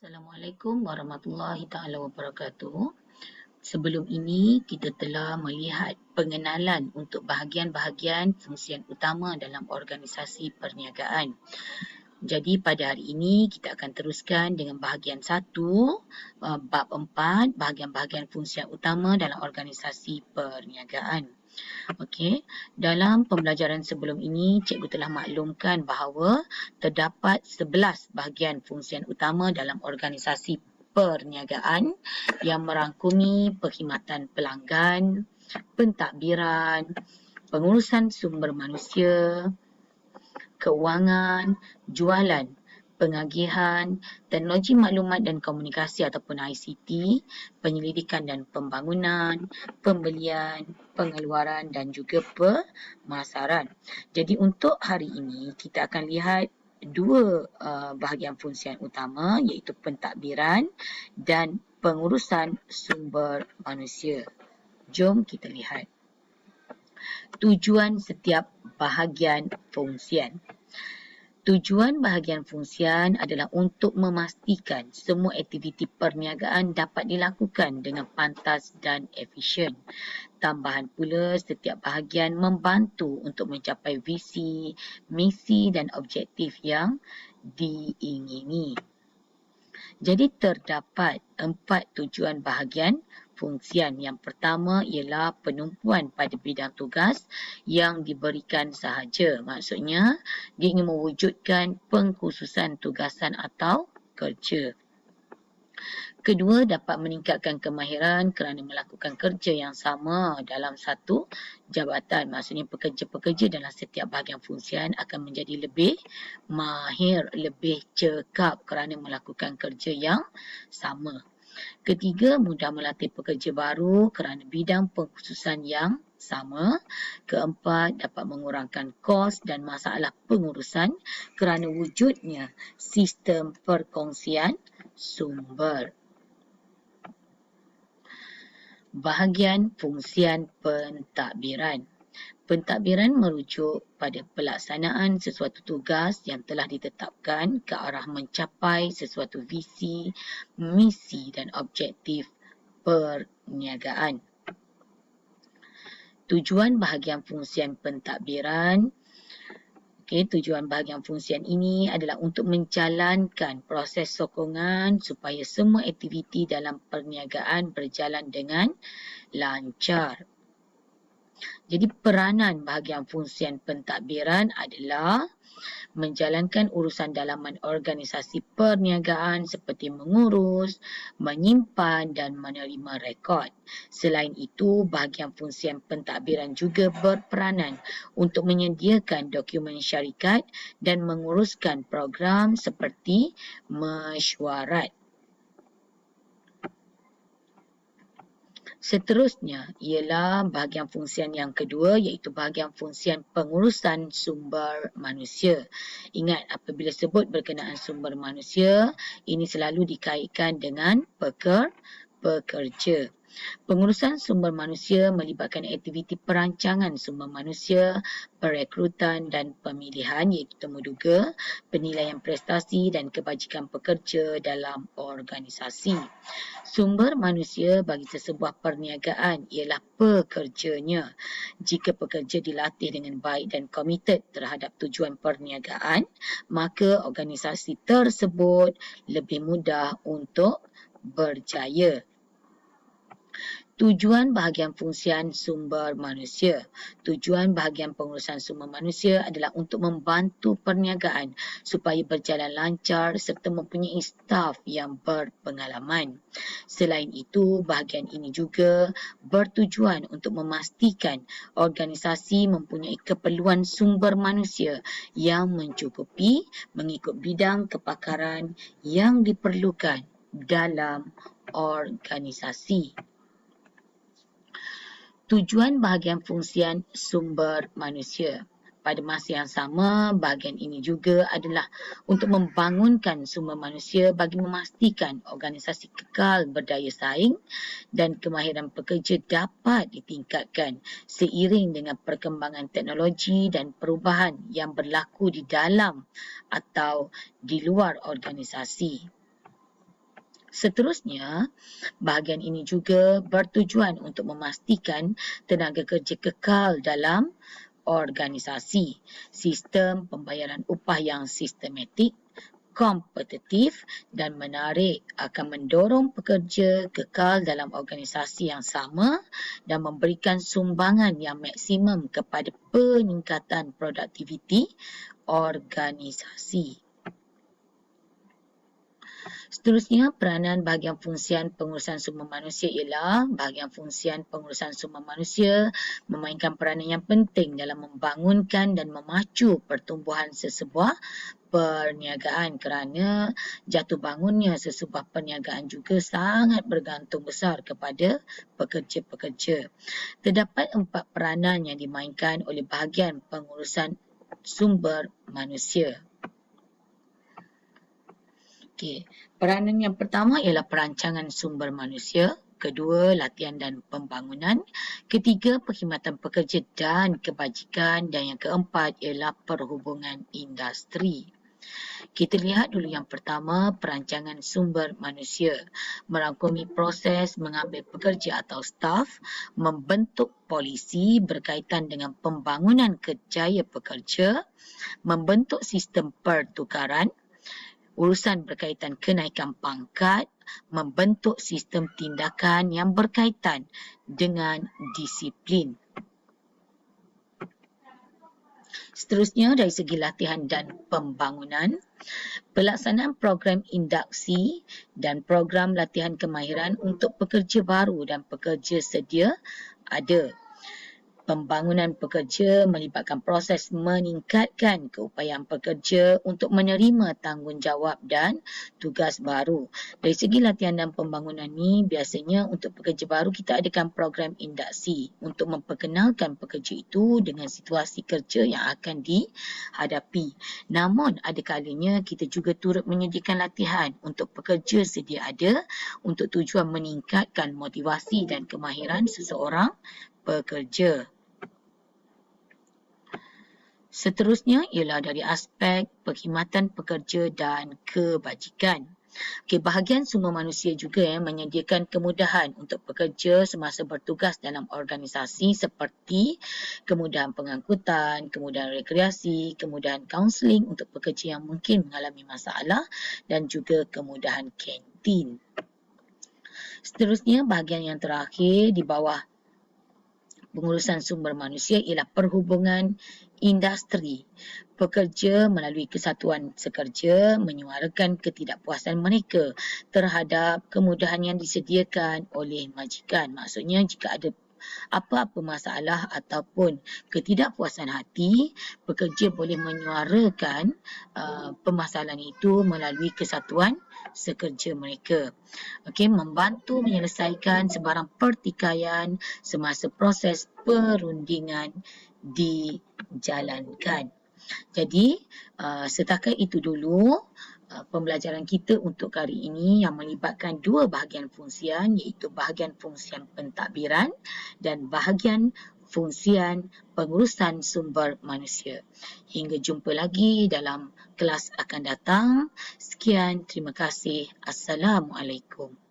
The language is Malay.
Assalamualaikum warahmatullahi taala wabarakatuh. Sebelum ini kita telah melihat pengenalan untuk bahagian-bahagian fungsian utama dalam organisasi perniagaan. Jadi pada hari ini kita akan teruskan dengan bahagian 1, bab 4, bahagian-bahagian fungsian utama dalam organisasi perniagaan. Okey, dalam pembelajaran sebelum ini cikgu telah maklumkan bahawa terdapat 11 bahagian fungsian utama dalam organisasi perniagaan yang merangkumi perkhidmatan pelanggan, pentadbiran, pengurusan sumber manusia, keuangan, jualan, pengagihan, teknologi maklumat dan komunikasi ataupun ICT, penyelidikan dan pembangunan, pembelian, pengeluaran dan juga pemasaran. Jadi untuk hari ini kita akan lihat dua bahagian fungsian utama iaitu pentadbiran dan pengurusan sumber manusia. Jom kita lihat tujuan setiap bahagian fungsian. Tujuan bahagian fungsian adalah untuk memastikan semua aktiviti perniagaan dapat dilakukan dengan pantas dan efisien. Tambahan pula, setiap bahagian membantu untuk mencapai visi, misi dan objektif yang diingini. Jadi terdapat 4 tujuan bahagian fungsian. Yang pertama ialah penumpuan pada bidang tugas yang diberikan sahaja. Maksudnya dia ingin mewujudkan pengkhususan tugasan atau kerja. Kedua, dapat meningkatkan kemahiran kerana melakukan kerja yang sama dalam satu jabatan. Maksudnya pekerja-pekerja dalam setiap bahagian fungsian akan menjadi lebih mahir, lebih cekap kerana melakukan kerja yang sama. Ketiga, mudah melatih pekerja baru kerana bidang pengkhususan yang sama. Keempat, dapat mengurangkan kos dan masalah pengurusan kerana wujudnya sistem perkongsian sumber. Bahagian fungsian pentadbiran. Pentadbiran merujuk pada pelaksanaan sesuatu tugas yang telah ditetapkan ke arah mencapai sesuatu visi, misi dan objektif perniagaan. Tujuan bahagian fungsian pentadbiran. Tujuan bahagian fungsian ini adalah untuk menjalankan proses sokongan supaya semua aktiviti dalam perniagaan berjalan dengan lancar. Jadi peranan bahagian fungsian pentadbiran adalah menjalankan urusan dalaman organisasi perniagaan seperti mengurus, menyimpan dan menerima rekod. Selain itu, bahagian fungsian pentadbiran juga berperanan untuk menyediakan dokumen syarikat dan menguruskan program seperti mesyuarat. Seterusnya ialah bahagian fungsian yang kedua iaitu bahagian fungsian pengurusan sumber manusia. Ingat, apabila sebut berkenaan sumber manusia, ini selalu dikaitkan dengan pekerja. Pengurusan sumber manusia melibatkan aktiviti perancangan sumber manusia, perekrutan dan pemilihan iaitu temuduga, penilaian prestasi dan kebajikan pekerja dalam organisasi. Sumber manusia bagi sesebuah perniagaan ialah pekerjanya. Jika pekerja dilatih dengan baik dan komited terhadap tujuan perniagaan, maka organisasi tersebut lebih mudah untuk berjaya. Tujuan bahagian fungsian sumber manusia. Tujuan bahagian pengurusan sumber manusia adalah untuk membantu perniagaan supaya berjalan lancar serta mempunyai staf yang berpengalaman. Selain itu, bahagian ini juga bertujuan untuk memastikan organisasi mempunyai keperluan sumber manusia yang mencukupi mengikut bidang kepakaran yang diperlukan dalam organisasi. Tujuan bahagian fungsian sumber manusia. Pada masa yang sama, bahagian ini juga adalah untuk membangunkan sumber manusia bagi memastikan organisasi kekal berdaya saing dan kemahiran pekerja dapat ditingkatkan seiring dengan perkembangan teknologi dan perubahan yang berlaku di dalam atau di luar organisasi. Seterusnya, bahagian ini juga bertujuan untuk memastikan tenaga kerja kekal dalam organisasi. Sistem pembayaran upah yang sistematik, kompetitif dan menarik akan mendorong pekerja kekal dalam organisasi yang sama dan memberikan sumbangan yang maksimum kepada peningkatan produktiviti organisasi. Seterusnya, peranan bahagian fungsian pengurusan sumber manusia ialah bahagian fungsian pengurusan sumber manusia memainkan peranan yang penting dalam membangunkan dan memacu pertumbuhan sesebuah perniagaan kerana jatuh bangunnya sesebuah perniagaan juga sangat bergantung besar kepada pekerja-pekerja. Terdapat 4 peranan yang dimainkan oleh bahagian pengurusan sumber manusia. Okey, peranan yang pertama ialah perancangan sumber manusia, kedua latihan dan pembangunan, ketiga perkhidmatan pekerja dan kebajikan dan yang keempat ialah perhubungan industri. Kita lihat dulu yang pertama, perancangan sumber manusia. Merangkumi proses mengambil pekerja atau staf, membentuk polisi berkaitan dengan pembangunan kerjaya pekerja, membentuk sistem pertukaran, urusan berkaitan kenaikan pangkat, membentuk sistem tindakan yang berkaitan dengan disiplin. Seterusnya, dari segi latihan dan pembangunan, pelaksanaan program induksi dan program latihan kemahiran untuk pekerja baru dan pekerja sedia ada. Pembangunan pekerja melibatkan proses meningkatkan keupayaan pekerja untuk menerima tanggungjawab dan tugas baru. Dari segi latihan dan pembangunan ni, biasanya untuk pekerja baru kita adakan program induksi untuk memperkenalkan pekerja itu dengan situasi kerja yang akan dihadapi. Namun, ada kalanya kita juga turut menyediakan latihan untuk pekerja sedia ada untuk tujuan meningkatkan motivasi dan kemahiran seseorang pekerja. Seterusnya ialah dari aspek perkhidmatan pekerja dan kebajikan. Okey, bahagian sumber manusia juga menyediakan kemudahan untuk pekerja semasa bertugas dalam organisasi seperti kemudahan pengangkutan, kemudahan rekreasi, kemudahan kaunseling untuk pekerja yang mungkin mengalami masalah dan juga kemudahan kantin. Seterusnya, bahagian yang terakhir di bawah pengurusan sumber manusia ialah perhubungan industri. Pekerja melalui kesatuan sekerja menyuarakan ketidakpuasan mereka terhadap kemudahan yang disediakan oleh majikan. Maksudnya, jika ada apa-apa masalah ataupun ketidakpuasan hati, pekerja boleh menyuarakan permasalahan itu melalui kesatuan sekerja mereka. Okey, membantu menyelesaikan sebarang pertikaian semasa proses perundingan dijalankan. Jadi, setakat itu dulu pembelajaran kita untuk kali ini yang melibatkan 2 bahagian fungsian, iaitu bahagian fungsian pentadbiran dan bahagian fungsian pengurusan sumber manusia. Hingga jumpa lagi dalam kelas akan datang. Sekian, terima kasih. Assalamualaikum.